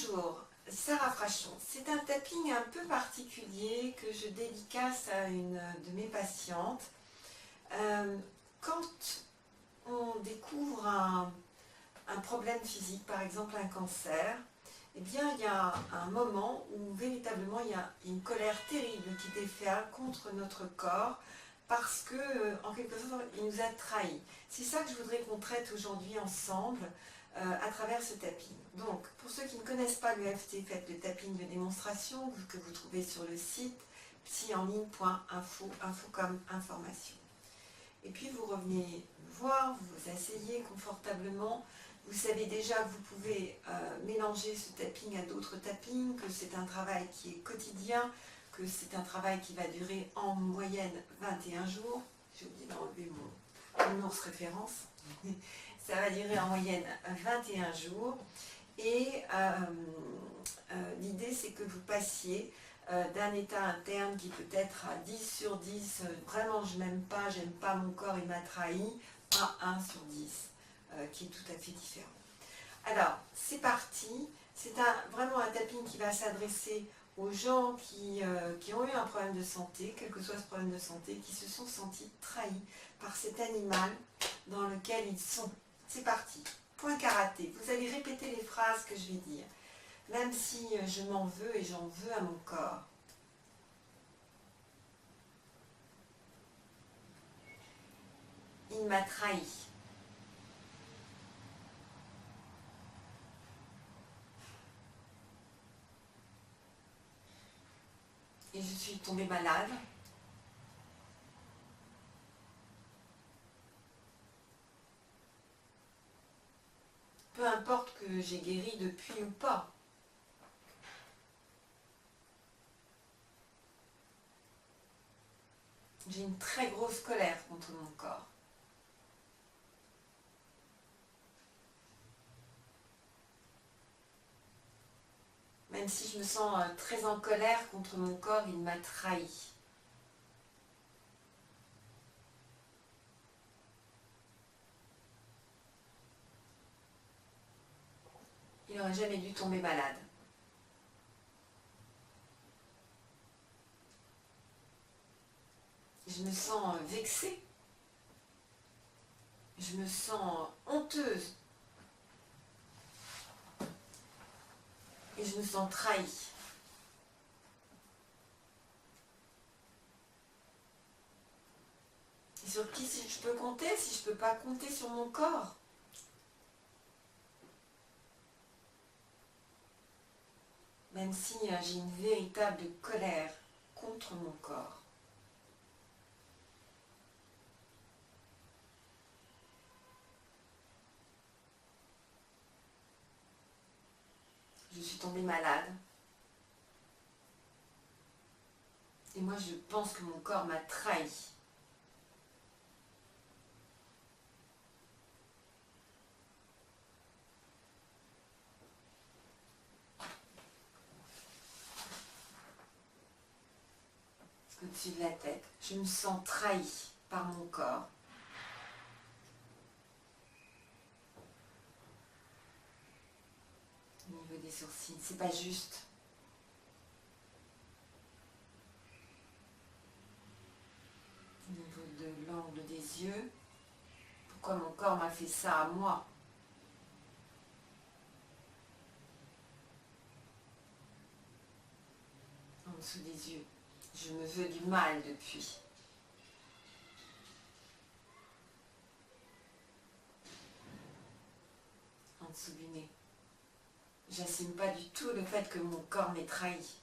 Bonjour, Sarah Frachon. C'est un tapping un peu particulier que je dédicace à une de mes patientes. Quand on découvre un problème physique, par exemple un cancer, eh bien il y a un moment où véritablement il y a une colère terrible qui déferle contre notre corps parce que, en quelque sorte, il nous a trahis. C'est ça que je voudrais qu'on traite aujourd'hui ensemble à travers ce tapping. Donc, pour ceux qui ne connaissent pas l'EFT, faites le tapping de démonstration que vous trouvez sur le site psyenligne.info, info comme information. Et puis vous revenez me voir, vous vous asseyez confortablement. Vous savez déjà que vous pouvez mélanger ce tapping à d'autres tappings, que c'est un travail qui est quotidien, que c'est un travail qui va durer en moyenne 21 jours. J'ai oublié d'enlever mon ours référence. Ça va durer en moyenne 21 jours. Et l'idée, c'est que vous passiez d'un état interne qui peut être à 10 sur 10, vraiment je m'aime pas, j'aime pas mon corps, il m'a trahi, à 1 sur 10, qui est tout à fait différent. Alors, c'est parti. C'est vraiment un tapping qui va s'adresser aux gens qui ont eu un problème de santé, quel que soit ce problème de santé, qui se sont sentis trahis par cet animal dans lequel ils sont. C'est parti. Point karaté. Vous allez répéter les phrases que je vais dire, même si je m'en veux et j'en veux à mon corps. Il m'a trahi. Et je suis tombée malade. Peu importe que j'ai guéri depuis ou pas. J'ai une très grosse colère contre mon corps. Même si je me sens très en colère contre mon corps, il m'a trahi. Il n'aurait jamais dû tomber malade. Je me sens vexée. Je me sens honteuse. Et je me sens trahie. Et sur qui si je peux compter si je ne peux pas compter sur mon corps? Même si j'ai une véritable colère contre mon corps. Je suis tombée malade. Et moi, je pense que mon corps m'a trahi. Au-dessus de la tête, je me sens trahie par mon corps. Au niveau des sourcils, c'est pas juste. Au niveau de l'angle des yeux, pourquoi mon corps m'a fait ça à moi? En dessous des yeux, je me veux du mal depuis. En dessous du nez, j'assume pas du tout le fait que mon corps m'ait trahi.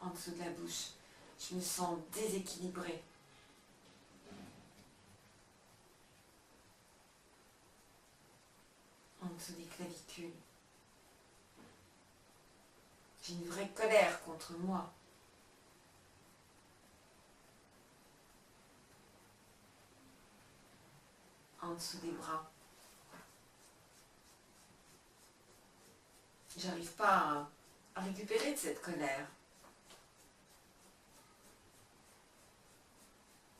En dessous de la bouche, je me sens déséquilibrée. En dessous des clavicules, j'ai une vraie colère contre moi. En dessous des bras, j'arrive pas à récupérer de cette colère.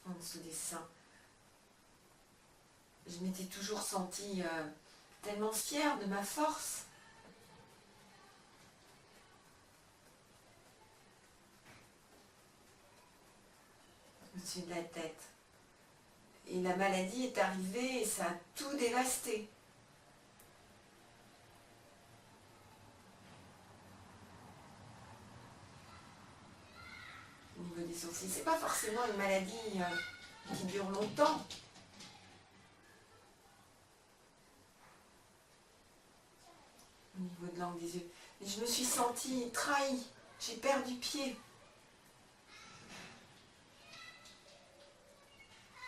En dessous des seins, je m'étais toujours sentie tellement fière de ma force. Au-dessus de la tête. Et la maladie est arrivée et ça a tout dévasté. Au niveau des sourcils, c'est pas forcément une maladie qui dure longtemps. Au niveau de l'angle des yeux. Et je me suis sentie trahie. J'ai perdu pied.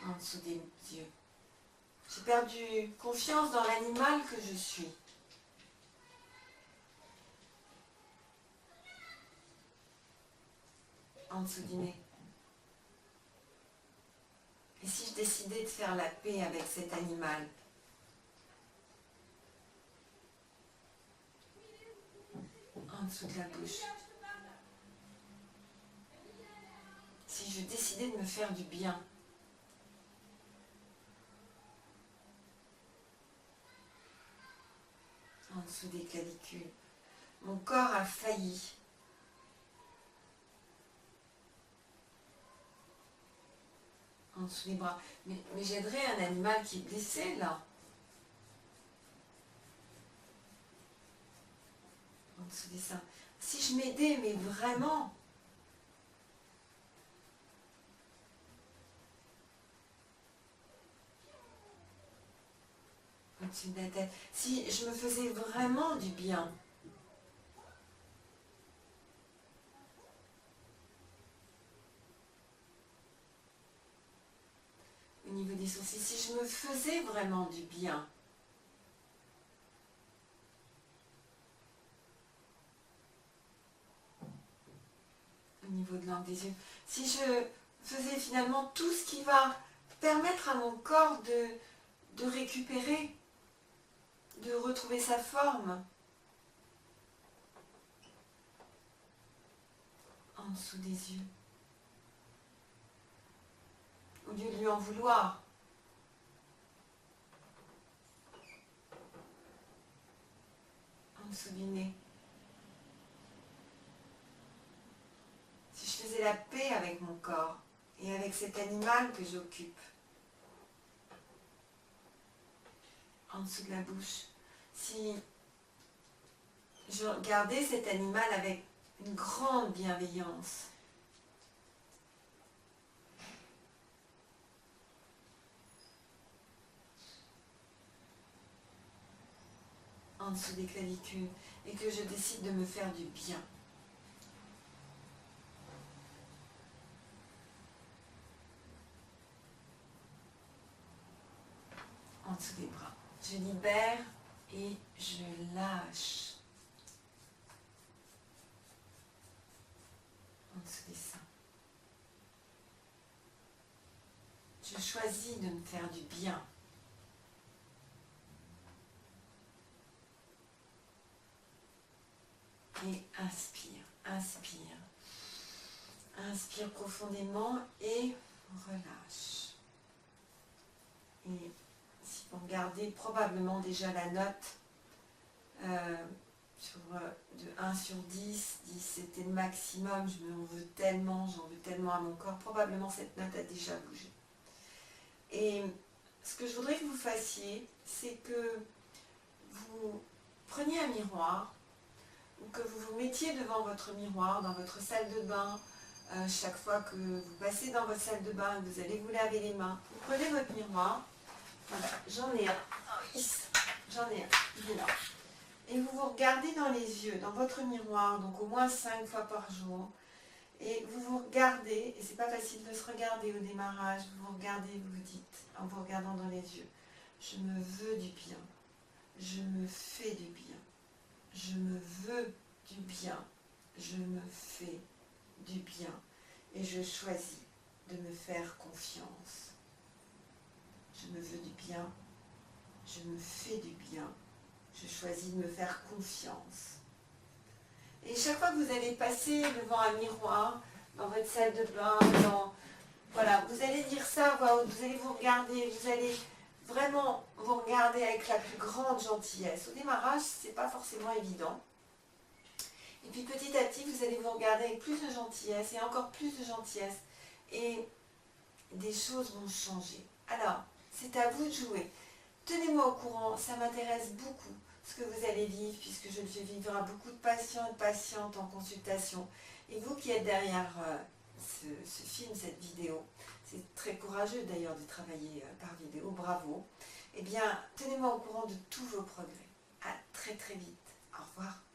En dessous des yeux. J'ai perdu confiance dans l'animal que je suis. En dessous du nez. Et si je décidais de faire la paix avec cet animal? En dessous de la bouche. Si je décidais de me faire du bien? En dessous des clavicules. Mon corps a failli. En dessous des bras. Mais j'aiderais un animal qui est blessé là. En dessous des seins. Si je m'aidais, mais vraiment. Au-dessus de la tête. Si je me faisais vraiment du bien. Au niveau des sourcils, si je me faisais vraiment du bien. Au niveau de l'angle des yeux. Si je faisais finalement tout ce qui va permettre à mon corps de récupérer, de retrouver sa forme. En dessous des yeux. Au lieu de lui en vouloir. En dessous du nez. Si je faisais la paix avec mon corps et avec cet animal que j'occupe. En dessous de la bouche. Si je regardais cet animal avec une grande bienveillance. En dessous des clavicules. Et que je décide de me faire du bien. En dessous des bras. Je libère et je lâche. En dessous des seins. Je choisis de me faire du bien. Et inspire, inspire. Inspire profondément et relâche. Et si vous regardez probablement déjà la note de 1 sur 10, 10 c'était le maximum, je m'en veux tellement, j'en veux tellement à mon corps, probablement cette note a déjà bougé. Et ce que je voudrais que vous fassiez, c'est que vous preniez un miroir, ou que vous vous mettiez devant votre miroir, dans votre salle de bain, chaque fois que vous passez dans votre salle de bain, vous allez vous laver les mains, vous prenez votre miroir, voilà, j'en ai un, il est là. Et vous vous regardez dans les yeux, dans votre miroir, donc au moins 5 fois par jour, et vous vous regardez, et c'est pas facile de se regarder au démarrage, vous vous regardez, vous vous dites, en vous regardant dans les yeux, je me veux du bien, je me fais du bien. Je me veux du bien, je me fais du bien et je choisis de me faire confiance. Je me veux du bien, je me fais du bien, je choisis de me faire confiance. Et chaque fois que vous allez passer devant un miroir, dans votre salle de bain, voilà, vous allez dire ça, vous allez vous regarder, vous allez vraiment vous regardez avec la plus grande gentillesse. Au démarrage, c'est pas forcément évident. Et puis petit à petit, vous allez vous regarder avec plus de gentillesse et encore plus de gentillesse. Et des choses vont changer. Alors, c'est à vous de jouer. Tenez-moi au courant, ça m'intéresse beaucoup ce que vous allez vivre, puisque je le fais vivre à beaucoup de patients et de patientes en consultation. Et vous qui êtes derrière ce film, cette vidéo, c'est très courageux d'ailleurs de travailler par vidéo, bravo. Eh bien, tenez-moi au courant de tous vos progrès. À très très vite. Au revoir.